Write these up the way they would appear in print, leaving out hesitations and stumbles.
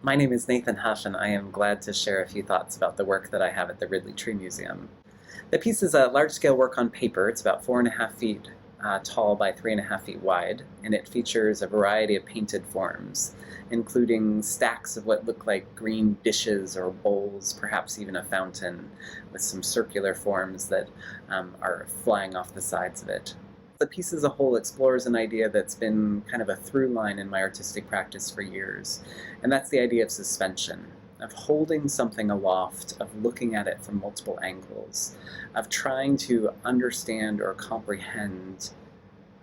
My name is Nathan Huff, and I am glad to share a few thoughts about the work that I have at the Ridley-Tree Museum. The piece is a large-scale work on paper. It's about 4.5 feet tall by 3.5 feet wide, and it features a variety of painted forms, including stacks of what look like green dishes or bowls, perhaps even a fountain, with some circular forms that are flying off the sides of it. The piece as a whole explores an idea that's been kind of a through line in my artistic practice for years, and that's the idea of suspension, of holding something aloft, of looking at it from multiple angles, of trying to understand or comprehend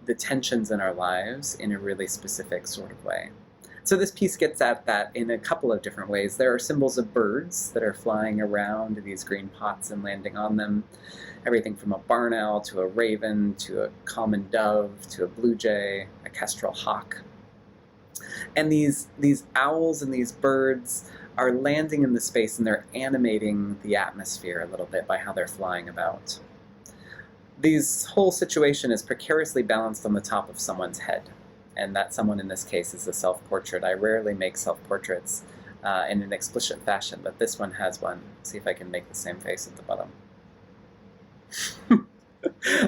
the tensions in our lives in a really specific sort of way. So this piece gets at that in a couple of different ways. There are symbols of birds that are flying around these green pots and landing on them. Everything from a barn owl to a raven to a common dove to a blue jay, a kestrel hawk. And these owls and these birds are landing in the space, and they're animating the atmosphere a little bit by how they're flying about. This whole situation is precariously balanced on the top of someone's head, and that someone in this case is a self-portrait. I rarely make self-portraits in an explicit fashion, but this one has one. See if I can make the same face at the bottom.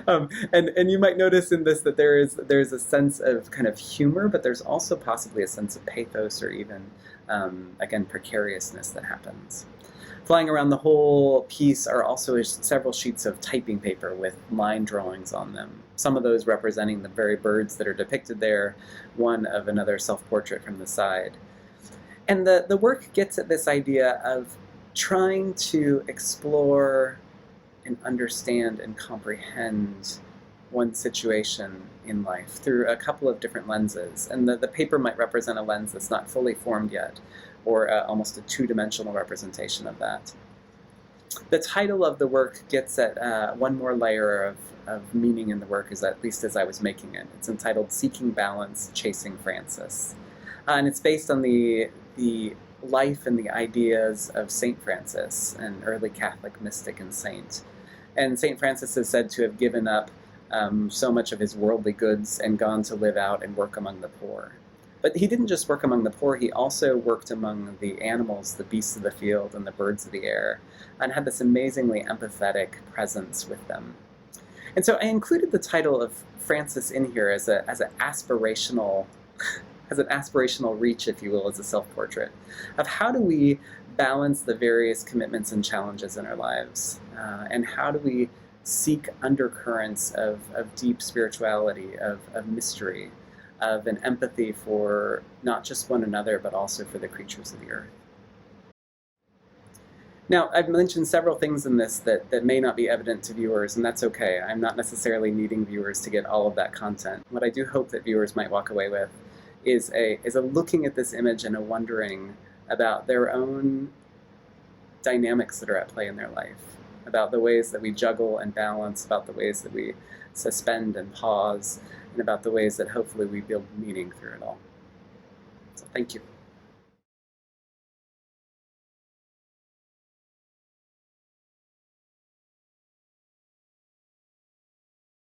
And you might notice in this that there's a sense of kind of humor, but there's also possibly a sense of pathos or even, again, precariousness that happens. Flying around the whole piece are also several sheets of typing paper with line drawings on them, some of those representing the very birds that are depicted there, one of another self-portrait from the side. And the work gets at this idea of trying to explore and understand and comprehend one situation in life through a couple of different lenses. And the paper might represent a lens that's not fully formed yet, or almost a two-dimensional representation of that. The title of the work gets at one more layer of meaning in the work, at least as I was making it. It's entitled Seeking Balance, Chasing Francis. And it's based on the life and the ideas of St. Francis, an early Catholic mystic and saint. And St. Francis is said to have given up so much of his worldly goods and gone to live out and work among the poor. But he didn't just work among the poor, he also worked among the animals, the beasts of the field, and the birds of the air, and had this amazingly empathetic presence with them. And so I included the title of Francis in here as an aspirational as an aspirational reach, if you will, as a self-portrait, of how do we balance the various commitments and challenges in our lives, and how do we seek undercurrents of deep spirituality, of mystery, of an empathy for not just one another, but also for the creatures of the earth. Now, I've mentioned several things in this that may not be evident to viewers, and that's okay. I'm not necessarily needing viewers to get all of that content. What I do hope that viewers might walk away with is a looking at this image and a wondering about their own dynamics that are at play in their life, about the ways that we juggle and balance, about the ways that we suspend and pause, and about the ways that hopefully we build meaning through it all. So thank you.